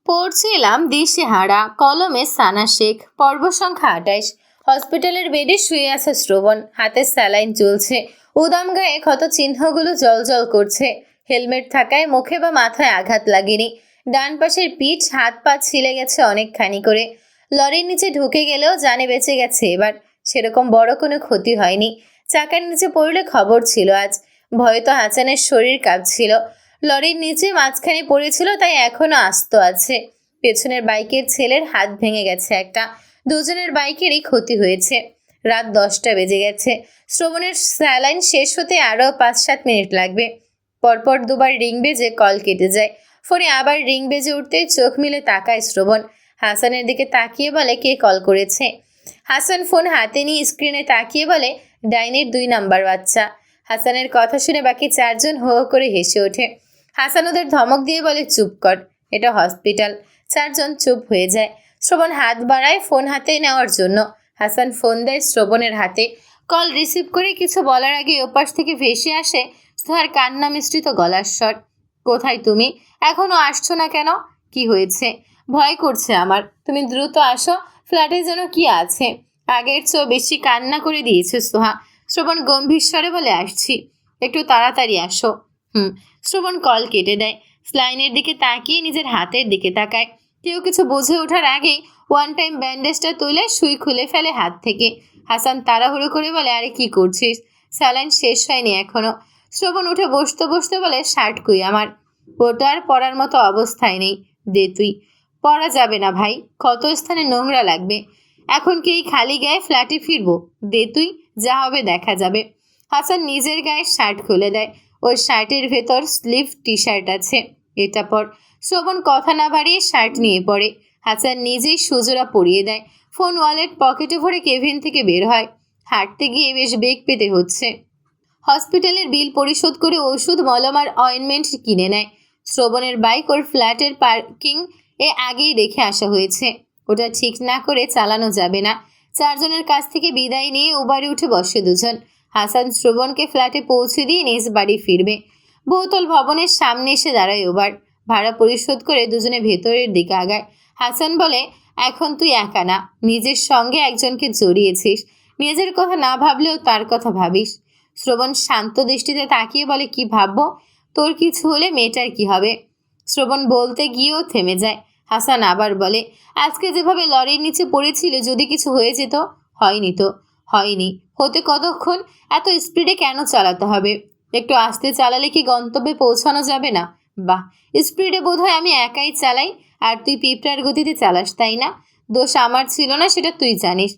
পড়ছিলাম দিশেহারা, কলমে সানা শেখ, পর্ব সংখ্যা ২৮। হসপিটালের বেডে শুয়ে আছে শ্রবণ, হাতে স্যালাইন চলছে। উদাম গায়ে ক্ষত চিহ্নগুলো জল করছে। হেলমেট থাকায় মুখে বা মাথায় আঘাত লাগেনি। ডান পাশের পিঠ হাত পা ছিলে গেছে অনেকখানি করে। লরির নিচে ঢুকে গেলেও জানে বেঁচে গেছে এবার। সেরকম বড় কোনো ক্ষতি হয়নি। চাকার নিচে পড়লে খবর ছিল আজ। ভয়ে তো হাসানের শরীর কাঁপছিল। লরির নিচে মাঝখানে পড়েছিল, তাই এখনো আস্ত আছে। পেছনের বাইকের ছেলের হাত ভেঙে গেছে একটা। দুজনের বাইকেরই ক্ষতি হয়েছে। রাত 10টা বেজে গেছে। শ্রবণের স্যালাইন শেষ হতে আরও 5-7 মিনিট লাগবে। পরপর দুবার রিং বেজে কল কেটে যায়। ফোনে আবার রিং বেজে উঠতেই চোখ মিলে তাকায় শ্রবণ। হাসানের দিকে তাকিয়ে বলে, কে কল করেছে? হাসান ফোন হাতে নিয়ে স্ক্রিনে তাকিয়ে বলে, ডাইনের 2 নাম্বার বাচ্চা। হাসানের কথা শুনে বাকি 4 জন হো হো করে হেসে ওঠে। হাসান ওদের ধমক দিয়ে বলে, চুপ কর, এটা হসপিটাল। 4 জন চুপ হয়ে যায়। শ্রবণ হাত বাড়ায় ফোন হাতে নেওয়ার জন্য। হাসান ফোন দেয় শ্রবণের হাতে। কল রিসিভ করে কিছু বলার আগে ওপাশ থেকে ভেসে আসে সোহার কান্না মিশ্রিত গলার স্বর। কোথায় তুমি? এখনো আসছো না কেন? কি হয়েছে? ভয় করছে আমার, তুমি দ্রুত আসো। ফ্ল্যাটে যেন কি আছে। আগের চেয়েও বেশি কান্না করে দিয়েছে সোহা। শ্রবণ গম্ভীর স্বরে বলে, আসছি, একটু তাড়াতাড়ি আসো। শ্রবণ কল কেটে দেয়। স্লাইনের দিকে তাকিয়ে নিজের হাতের দিকে তাকায়। কেউ কিছু বুঝে ওঠার আগেই ওয়ান টাইম ব্যান্ডেজটা তুলে সুই খুলে ফেলে হাত থেকে। হাসান তাড়াহুড়ো করে বলে, আরে কি করছিস? স্যালাইন শেষ হয়নি এখনো। শ্রবণ উঠে বসতে বলে, শার্ট কই আমার? ওটা আর পরার মতো অবস্থায় নেই, দে তুই। পরা যাবে না ভাই, ক্ষত স্থানে নোংরা লাগবে। এখন কি এই খালি গায়ে ফ্ল্যাটে ফিরবো? দে তুই, যা হবে দেখা যাবে। হাসান নিজের গায়ে শার্ট খুলে দেয়। ওর শার্টের ভেতর স্লিভ টি শার্ট আছে, এটা পর। শ্রবণ কথা না বাড়িয়ে শার্ট নিয়ে পড়ে। হাসান নিজেই সুজোড়া পরিয়ে দেয়। ফোন ওয়ালেট পকেটে ভরে কেবিন থেকে বের হয়। হাঁটতে গিয়ে বেশ বেগ পেতে হচ্ছে। হসপিটালের বিল পরিশোধ করে ওষুধ, মলম আর অয়েনমেন্ট কিনে নেয়। শ্রবণের বাইক ওর ফ্ল্যাটের পার্কিং এ আগেই রেখে আসা হয়েছে। ওটা ঠিক না করে চালানো যাবে না। 4 জনের কাছ থেকে বিদায় নিয়ে উবারে উঠে বসে দুজন। হাসান শ্রবণকে ফ্ল্যাটে পৌঁছে দিয়ে নিজ বাড়ি ফিরবে। বহুতল ভবনের সামনে এসে দাঁড়ায় ওবার। ভাড়া পরিশোধ করে দুজনে ভেতরের দিকে আগায়। হাসান বলে, এখন তুই একা না, নিজের সঙ্গে একজনকে জড়িয়েছিস। নিজের কথা না ভাবলেও তার কথা ভাবিস। শ্রবণ শান্ত দৃষ্টিতে তাকিয়ে বলে, কি ভাববো? তোর কিছু হলে মেয়েটার কি হবে? শ্রবণ বলতে গিয়েও থেমে যায়। হাসান আবার বলে, আজকে যেভাবে লরির নিচে পড়েছিল, যদি কিছু হয়ে যেত? হয়নি তো। হয়নি হতে কতক্ষণ? এত স্পিডে কেন চালাতে হবে? একটু আস্তে চালালে কি গন্তব্যে পৌঁছানো যাবে না? বাহ, স্পিডে বোধহয় আমি একাই চালাই, আর তুই পিঁপড়ার গতিতে চালাস, তাই না? দোষ আমার ছিল না, সেটা তুই জানিস।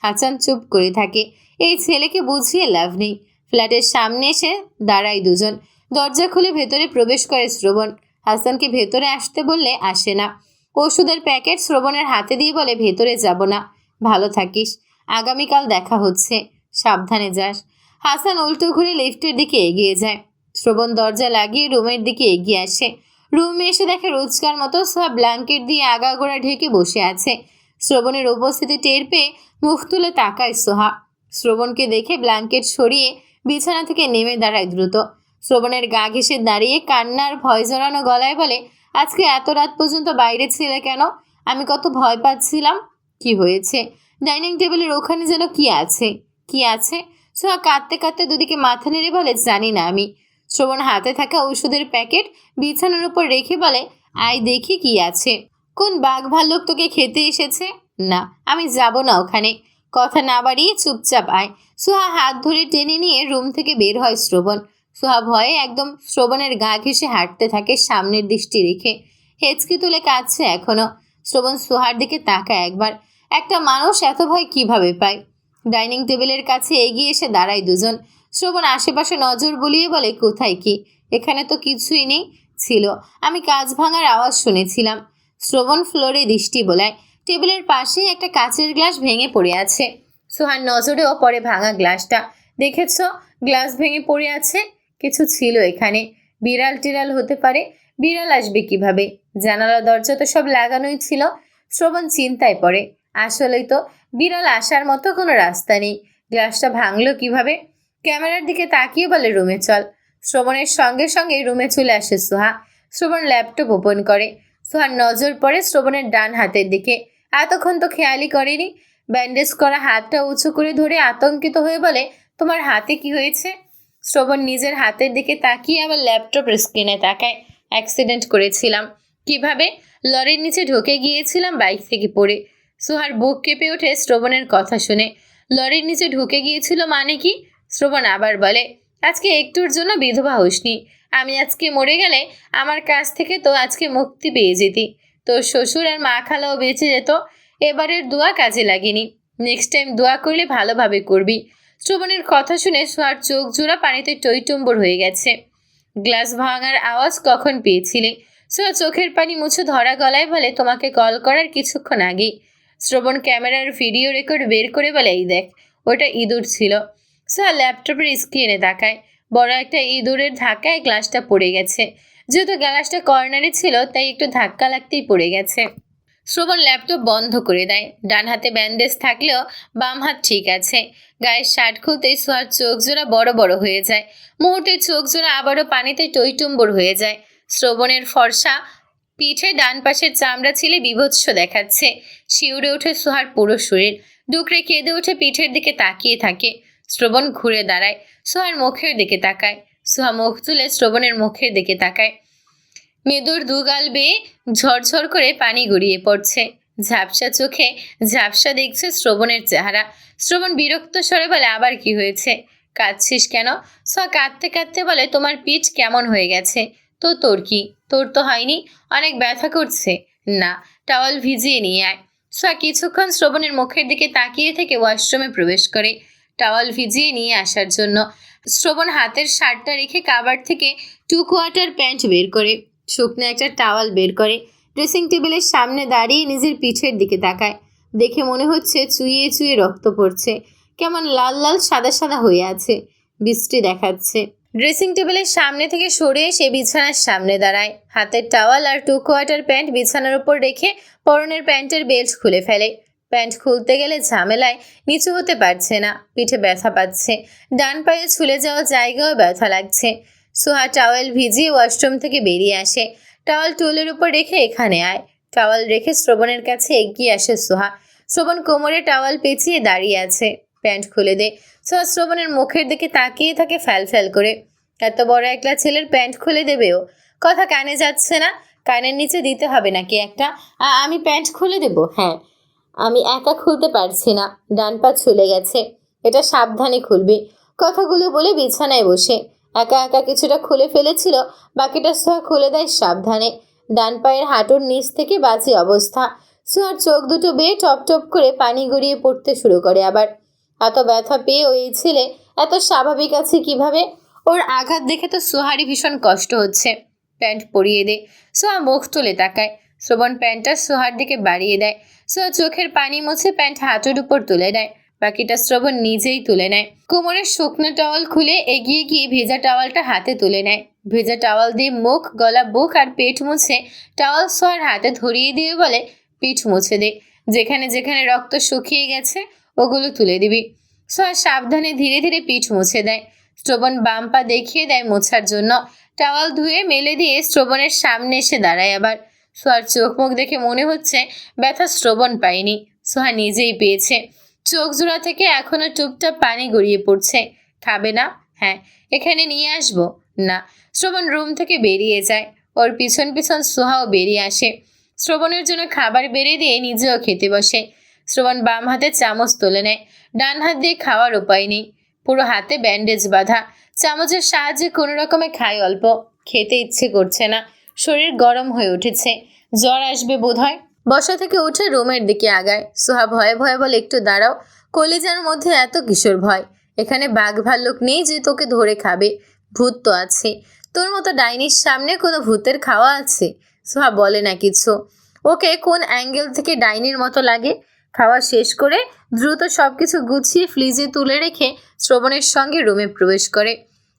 হাসান চুপ করে থাকে। এই ছেলেকে বুঝিয়ে লাভ নেই। ফ্ল্যাটের সামনে এসে দাঁড়ায় দুজন। দরজা খুলে ভেতরে প্রবেশ করে শ্রবণ। হাসানকে ভেতরে আসতে বললে আসে না। ওষুধের প্যাকেট শ্রবণের হাতে দিয়ে বলে, ভেতরে যাব না, ভালো থাকিস, আগামীকাল দেখা হচ্ছে, সাবধানে যাস। হাসান উল্টো ঘুরে লিফটের দিকে এগিয়ে যায়। শ্রবণ দরজা লাগিয়ে রুমের দিকে এগিয়ে আসে। রুমে এসে দেখে রোজকার মতো সব ব্ল্যাঙ্কেট দিয়ে আগাগোড়া ঢেকে বসে আছে। শ্রবণের উপস্থিতি টের পেয়ে মুখ তুলে তাকায় সোহা। শ্রবণকে দেখে ব্ল্যাঙ্কেট সরিয়ে বিছানা থেকে নেমে দাঁড়ায় দ্রুত। শ্রবণের গা ঘেঁষে দাঁড়িয়ে কান্নার ভয় জড়ানো গলায় বলে, আজকে এত রাত পর্যন্ত বাইরে ছিলে কেন? আমি কত ভয় পাচ্ছিলাম। কি হয়েছে? ডাইনিং টেবিলের ওখানে যেন কি আছে? কি আছে? সোহা কাঁদতে কাঁদতে দুদিকে মাথা নেড়ে বলে, জানি না আমি। শ্রবণ হাতে থাকা ওষুধের প্যাকেট বিছানার উপর রেখে বলে, আয় দেখি কি আছে। কোন বাঘ ভাল্লুক তোকে খেতে এসেছে? না, আমি যাব না ওখানে। কথা না বাড়িয়ে চুপচাপ আয়। সোহা হাত ধরে টেনে নিয়ে রুম থেকে বের হয় শ্রবণ। সোহা ভয়ে একদম শ্রবণের গা ঘেঁষে হাঁটতে থাকে সামনের দৃষ্টি রেখে। হেঁচকি তুলে কাঁদছে এখনো। শ্রবণ সোহার দিকে তাকায় একবার। একটা মানুষ এত ভয় কিভাবে পায়? ডাইনিং টেবিলের কাছে এগিয়ে এসে দাঁড়ায় দুজন। শ্রবণ আশেপাশে নজর বুলিয়ে বলে, কোথায় কি? এখানে তো কিছুই নেই। ছিল, আমি কাঁচ ভাঙার আওয়াজ শুনেছিলাম। শ্রবণ ফ্লোরে দৃষ্টি বোলায়। টেবিলের পাশেই একটা কাচের গ্লাস ভেঙে পড়ে আছে। সোহার নজরেও পড়ে ভাঙা গ্লাসটা। দেখেছ, গ্লাস ভেঙে পড়ে আছে। কিছু ছিল এখানে। বিড়াল টিড়াল হতে পারে। বিড়াল আসবে কিভাবে? জানালা দরজা তো সব লাগানোই ছিল। শ্রবণ চিন্তায় পড়ে। আসলেই তো বিড়াল আসার মতো কোনো রাস্তা নেই। গ্লাসটা ভাঙলো কিভাবে? ক্যামেরার দিকে তাকিয়ে বলে, রুমে চল। শ্রবণের সঙ্গে সঙ্গে রুমে চলে আসে সোহা। শ্রবণ ল্যাপটপ ওপেন করে। সোহার নজর পড়ে শ্রবণের ডান হাতের দিকে। এতক্ষণ তো খেয়ালই করেনি। ব্যান্ডেজ করা হাতটা উঁচু করে ধরে আতঙ্কিত হয়ে বলে, তোমার হাতে কি হয়েছে? শ্রবণ নিজের হাতের দিকে তাকিয়ে আবার ল্যাপটপের স্ক্রিনে তাকায়। অ্যাক্সিডেন্ট করেছিলাম। কিভাবে? লরির নিচে ঢুকে গিয়েছিলাম বাইক থেকে পড়ে। সোহার বুক কেঁপে ওঠে শ্রবণের কথা শুনে। লরির নিচে ঢুকে গিয়েছিল মানে কি? শ্রবণ আবার বলে, আজকে একটুর জন্য বিধবা হোসনি। আমি আজকে মরে গেলে আমার কাছ থেকে তো আজকে মুক্তি পেয়ে যেতি। তোর শ্বশুর আর মা খালাও বেঁচে যেত। এবারের দোয়া কাজে লাগেনি। নেক্সট টাইম দোয়া করলে ভালোভাবে করবি। শ্রবণের কথা শুনে সোহার চোখ জোড়া পানিতে টইটুম্বর হয়ে গেছে। গ্লাস ভাঙার আওয়াজ কখন পেয়েছিলে? সোহা চোখের পানি মুছে ধরা গলায় বলে, তোমাকে কল করার কিছুক্ষণ আগেই। শ্রবণ ক্যামেরার ভিডিও রেকর্ড বের করে বলে, এই দেখ, ওটা ইঁদুর ছিল। সোহা ল্যাপটপের স্ক্রিনে তাকায়। বড় একটা ইঁদুরের ধাক্কায় গ্লাসটা পড়ে গেছে। যেহেতু গ্লাসটা কর্নারে ছিল তাই একটু ধাক্কা লাগতেই পড়ে গেছে। শ্রবণ ল্যাপটপ বন্ধ করে দেয়। ডান হাতে ব্যান্ডেজ থাকলেও বাম হাত ঠিক আছে। গায়ের শার্ট খুলতেই সোহার চোখ জোড়া বড় বড় হয়ে যায়। মুহূর্তে চোখ জোড়া আবারও পানিতে টইটুম্বর হয়ে যায়। শ্রবণের ফর্সা পিঠে ডান পাশের চামড়া ছিলে বিভৎস দেখাচ্ছে। শিউরে ওঠে সোহার পুরো শরীর। ডুকরে কেঁদে উঠে পিঠের দিকে তাকিয়ে থাকে। শ্রবণ ঘুরে দাঁড়ায়। সোহার মুখের দিকে তাকায়। সোহা মুখ তুলে শ্রবণের মুখের দিকে তাকায়। মেদুর দুগাল বেয়ে ঝরঝর করে পানি গড়িয়ে পড়ছে। ঝাপসা চোখে ঝাপসা দেখছে শ্রবণের চেহারা। শ্রবণ বিরক্ত স্বরে বলে, আবার কি হয়েছে? কাঁদছিস কেন? সোহা কাঁদতে কাঁদতে বলে, তোমার পিঠ কেমন হয়ে গেছে? তো তোর কি? তোর তো হয়নি। অনেক ব্যথা করছে। না, টাওয়াল ভিজিয়ে নিয়ে আয়। সোহা কিছুক্ষণ শ্রবণের মুখের দিকে তাকিয়ে থেকে ওয়াশরুমে প্রবেশ করে টাওয়াল ভিজিয়ে নিয়ে আসার জন্য। শ্রবণ হাতের শার্টটা রেখে কাভার থেকে 2 কোয়ার্টার প্যান্ট বের করে শুকনো একটা টাওয়াল বের করে ড্রেসিং টেবিলের সামনে দাঁড়িয়ে নিজের পিঠের দিকে তাকায়। দেখে মনে হচ্ছে চুইয়ে চুইয়ে রক্ত পড়ছে। কেমন লাল লাল সাদা সাদা হয়ে আছে। বৃষ্টি দেখাচ্ছে। ড্রেসিং টেবিলের সামনে থেকে সরে এসে বিছানার সামনে দাঁড়ায়। হাতের টাওয়াল আর 2 কোয়ার্টার প্যান্ট বিছানার উপর রেখে পরনের প্যান্টের বেল্ট খুলে ফেলে। প্যান্ট খুলতে গেলে ঝামেলায় নিচু হতে পারছে না। পিঠে ব্যথা পাচ্ছে। ডান পায়ে ছুলে যাওয়া জায়গাও ব্যথা লাগছে। সোহা টাওয়েল ভিজিয়ে ওয়াশরুম থেকে বেরিয়ে আসে। টাওয়াল টুলের উপর রেখে এখানে আয়। টাওয়াল রেখে শ্রবণের কাছে এগিয়ে আসে সোহা। শ্রবণ কোমরে টাওয়াল পেঁচিয়ে দাঁড়িয়ে আছে। প্যান্ট খুলে দে। সোহা শ্রবণের মুখের দিকে তাকিয়ে থাকে ফ্যাল ফ্যাল করে। এত বড় একলা ছেলের প্যান্ট খুলে দেবেও? কথা কানে যাচ্ছে না? কানের নিচে দিতে হবে নাকি একটা? আমি প্যান্ট খুলে দেব? হ্যাঁ, আমি একা খুলতে পারছি না। ডান পা ছুলে গেছে। এটা সাবধানে খুলবি। কথাগুলো বলে বিছানায় বসে একা একা কিছুটা খুলে ফেলেছিল। বাকিটা সোহা খুলে দেয় সাবধানে। ডান পায়ের হাঁটুর নিচ থেকে বাজে অবস্থা। সোহার চোখ দুটো বেয়ে টপ টপ করে পানি গড়িয়ে পড়তে শুরু করে আবার। এত ব্যথা পেয়ে ওই ছেলে এত স্বাভাবিক আছে কিভাবে? ওর আঘাত দেখে তো সোহারই ভীষণ কষ্ট হচ্ছে। প্যান্ট পরিয়ে দে। সোহা মুখ তুলে তাকায়। শ্রবণ প্যান্টটা সোহার দিকে বাড়িয়ে দেয়। সোহা চোখের পানি মুছে প্যান্ট হাঁটুর উপর তুলে দেয়। বাকিটা শ্রবণ নিজেই তুলে নেয়। কোমরের শুকনো টাওয়াল খুলে এগিয়ে গিয়ে ভেজা টাওয়ালটা হাতে তুলে নেয়। ভেজা টাওয়াল দিয়ে মুখ, গলা, বুক আর পেট মুছে টাওয়াল সোহার হাতে ধরিয়ে দিয়ে বলে, পিঠ মুছে দে। যেখানে যেখানে রক্ত শুকিয়ে গেছে ওগুলো তুলে দিবি। সোহা সাবধানে ধীরে ধীরে পিঠ মুছে দেয়। শ্রবণ বাম পা দেখিয়ে দেয় মোছার জন্য। টাওয়াল ধুয়ে মেলে দিয়ে শ্রবণের সামনে এসে দাঁড়ায় আবার। সোহার চোখ মুখ দেখে মনে হচ্ছে ব্যথা শ্রবণ পায়নি, সোহা নিজেই পেয়েছে। চোখ জোড়া থেকে এখনো টুপটাপ পানি গড়িয়ে পড়ছে। খাবে না? হ্যাঁ। এখানে নিয়ে আসবো? না। শ্রবণ রুম থেকে বেরিয়ে যায়। ওর পিছন পিছন সোহাও বেরিয়ে আসে। শ্রবণের জন্য খাবার বেড়ে দিয়ে নিজেও খেতে বসে। শ্রবণ বাম হাতে চামচ তুলে নেয়। ডান হাত দিয়ে খাওয়ার উপায় নেই। পুরো হাতে ব্যান্ডেজ বাঁধা। চামচের সাহায্যে কোনো রকমে খায় অল্প। খেতে ইচ্ছে করছে না। শরীর গরম হয়ে উঠেছে। জ্বর আসবে বোধহয়। বসা থেকে উঠে রুমের দিকে আগায়। সোহা ভয়ে ভয়ে বলে, একটু দাঁড়াও। কলিজার মধ্যে এত কিশোর ভয়? এখানে বাঘ ভাল্লুক নেই যে তোকে ধরে খাবে। ভূত তো আছে। তোর মতো ডাইনির সামনে কোনো ভূতের খাওয়া আছে? সোহা বলে না কিছু। ওকে কোন অ্যাঙ্গেল থেকে ডাইনির মতো লাগে? খাওয়া শেষ করে দ্রুত সবকিছু গুছিয়ে ফ্রিজে তুলে রেখে শ্রবণের সঙ্গে রুমে প্রবেশ করে।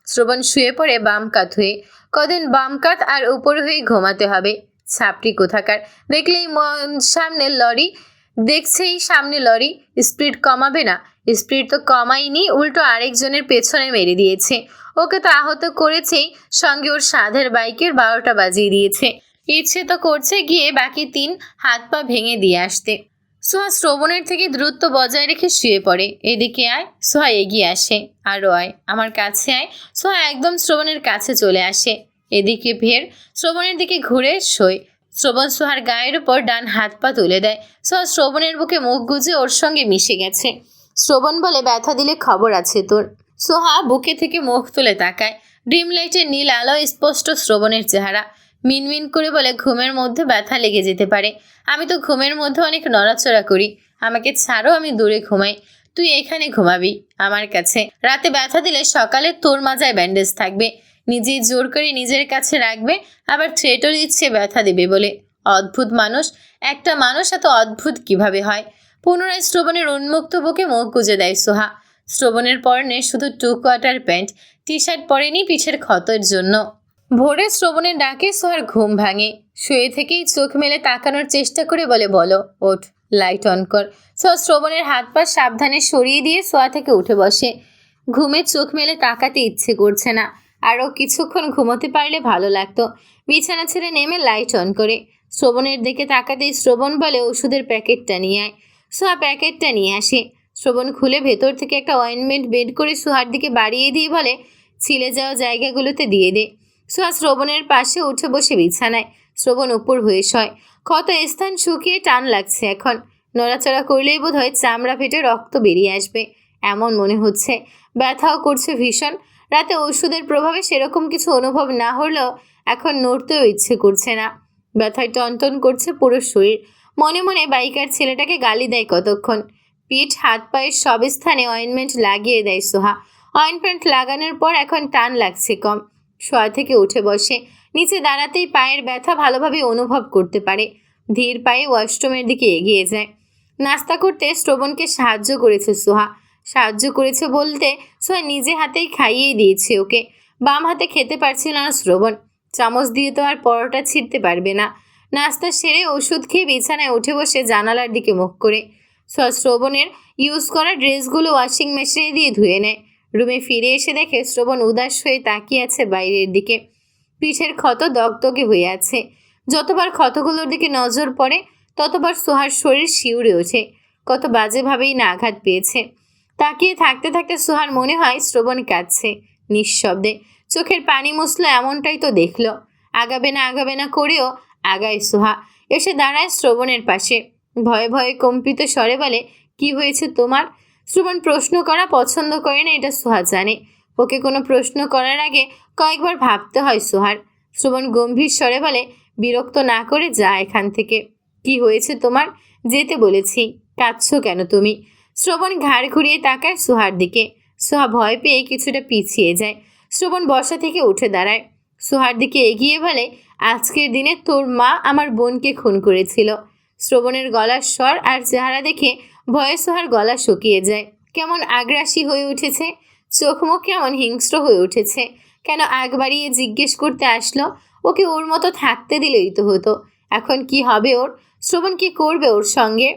শ্রবণ শুয়ে পড়ে বাম কাত হয়ে। কদিন বাম কাত আর উপর হয়ে ঘুমাতে হবে। ছাপড়ি কোথাকার। দেখলেই সামনে লরি, দেখছেই সামনে লরি। স্পিড কমাবে না? স্পিড তো কমাইনি, উল্টো আরেকজনের পেছনে মেরে দিয়েছে। ওকে তো আহত করেছেই, সঙ্গে ওর সাধের বাইকের 12টা বাজিয়ে দিয়েছে। ইচ্ছে তো করছে গিয়ে বাকি 3 হাত পা ভেঙে দিয়ে আসতে। সোহা শ্রবণের থেকে দূরত্ব বজায় রেখে শুয়ে পড়ে। এদিকে আয়। সোহা এগিয়ে আসে। আরও আয়, আমার কাছে আয়। সোহা একদম শ্রবণের কাছে চলে আসে। এদিকে ফের শ্রবণের দিকে ঘুরে শোয়। শ্রবণ সোহার গায়ের উপর ডান হাত পা তুলে দেয়। সোহা শ্রবণের বুকে মুখ গুজে ওর সঙ্গে মিশে গেছে। শ্রবণ বলে, ব্যথা দিলে খবর আছে তোর। সোহা বুকে থেকে মুখ তুলে তাকায়। ড্রিম লাইটের নীল আলো স্পষ্ট শ্রবণের চেহারা। মিনমিন করে বলে, ঘুমের মধ্যে ব্যথা লেগে যেতে পারে। আমি তো ঘুমের মধ্যে অনেক নড়াচড়া করি। আমাকে ছাড়ো, আমি দূরে ঘুমাই। তুই এখানে ঘুমাবি আমার কাছে। রাতে ব্যথা দিলে সকালে তোর মাজায় ব্যান্ডেজ থাকবে। নিজেই জোর করে নিজের কাছে রাখবে, আবার থ্রেটও দিচ্ছে ব্যথা দেবে বলে। অদ্ভুত মানুষ। একটা মানুষ এত অদ্ভুত কিভাবে হয়? পুনরায় শ্রবণের উন্মুক্ত বুকে মুখ গুজে দেয় সোহা। শ্রবণের পরনে শুধু 2 কোয়ার্টার প্যান্ট, টি শার্ট পরেনি পিঠের ক্ষতের জন্য। ভোরে শ্রবণের ডাকে সোহার ঘুম ভাঙে। শুয়ে থেকেই চোখ মেলে তাকানোর চেষ্টা করে বলে, বলো, ওঠ, লাইট অন কর। সোহা শ্রবণের হাত পা সাবধানে সরিয়ে দিয়ে সোয়া থেকে উঠে বসে। ঘুমে চোখ মেলে তাকাতে ইচ্ছে করছে না। আরও কিছুক্ষণ ঘুমোতে পারলে ভালো লাগতো। বিছানা ছেড়ে নেমে লাইট অন করে। শ্রবণের দিকে তাকাতেই শ্রবণ বলে, ওষুধের প্যাকেটটা নিয়ে আয়। সোহা প্যাকেটটা নিয়ে আসে। শ্রবণ খুলে ভেতর থেকে একটা অয়েনমেন্ট বের করে সোহার দিকে বাড়িয়ে দিয়ে বলে, ছিলে যাওয়া জায়গাগুলোতে দিয়ে দে। সোহা শ্রবণের পাশে উঠে বসে বিছানায়। শ্রবণ উপর হয়ে শয়। ক্ষত স্থান শুকিয়ে টান লাগছে এখন। নড়াচড়া করলেই বোধ হয় চামড়া ফেটে রক্ত বেরিয়ে আসবে এমন মনে হচ্ছে। ব্যথাও করছে ভীষণ। রাতে ওষুধের প্রভাবে সেরকম কিছু অনুভব না হলেও এখন নড়তেও ইচ্ছে করছে না। ব্যথায় টনটন করছে পুরো শরীর। মনে মনে বাইকার ছেলেটাকে গালি দেয় কতক্ষণ। পিঠ হাত পায়ের সব স্থানে অয়েনমেন্ট লাগিয়ে দেয় সোহা। অয়েনমেন্ট লাগানোর পর এখন টান লাগছে কম। শোয়া থেকে উঠে বসে। নিচে দাঁড়াতেই পায়ের ব্যথা ভালোভাবে অনুভব করতে পারে। ধীর পায়ে ওয়াশরুমের দিকে এগিয়ে যায়। নাস্তা করতে শ্রবণকে সাহায্য করেছে সোহা। সাহায্য করেছে বলতে সোহা নিজে হাতেই খাইয়ে দিয়েছে ওকে। বাম হাতে খেতে পারছিল না শ্রবণ। চামচ দিয়ে তো আর পরোটা ছিঁড়তে পারবে না। নাস্তা সেরে ওষুধ খেয়ে বিছানায় উঠে বসে জানালার দিকে মুখ করে সোহা শ্রবণের ইউজ করা ড্রেসগুলো ওয়াশিং মেশিনে দিয়ে ধুয়ে নেয়। রুমে ফিরে এসে দেখে শ্রবণ উদাস হয়ে তাকিয়ে আছে বাইরের দিকে। পিঠের ক্ষত দগদগে হয়ে আছে। যতবার ক্ষতগুলোর দিকে নজর পড়ে ততবার সোহার শরীর শিউরে ওঠে। কত বাজেভাবেই না আঘাত পেয়েছে। তাকিয়ে থাকতে থাকতে সোহার মনে হয় শ্রবণ কাঁদছে নিঃশব্দে। চোখের পানি মুছলো, এমনটাই তো দেখলো। আগাবে না করেও আগায় সোহা। এসে দাঁড়ায় শ্রবণের পাশে। ভয়ে ভয়ে কম্পিত স্বরে বলে, কি হয়েছে তোমার? শ্রবণ প্রশ্ন করা পছন্দ করে না, এটা সোহা জানে। ওকে কোনো প্রশ্ন করার আগে কয়েকবার ভাবতে হয় সোহার। শ্রবণ গম্ভীর স্বরে বলে, বিরক্ত না করে যা এখান থেকে। কি হয়েছে তোমার? যেতে বলেছি। কাঁদছো কেন তুমি? শ্রবণ ঘাড় ঘুরিয়ে তাকায় সোহার দিকে। সোহা ভয় পেয়ে কিছুটা পিছিয়ে যায়। শ্রবণ বসা থেকে উঠে দাঁড়ায়। সোহার দিকে এগিয়ে বলে, আজকের দিনে তোর মা আমার বোনকে খুন করেছিল। শ্রবণের গলার স্বর আর চেহারা দেখে ভয়ে সোহার গলা শুকিয়ে যায়। কেমন আগ্রাসী হয়ে উঠেছে। চোখ মুখ কেমন হিংস্র হয়ে উঠেছে। কেন আগ বাড়িয়ে জিজ্ঞেস করতে আসলো? ওকে ওর মতো থাকতে দিলেই তো হতো। এখন কি হবে ওর? শ্রবণ কি করবে ওর সঙ্গে?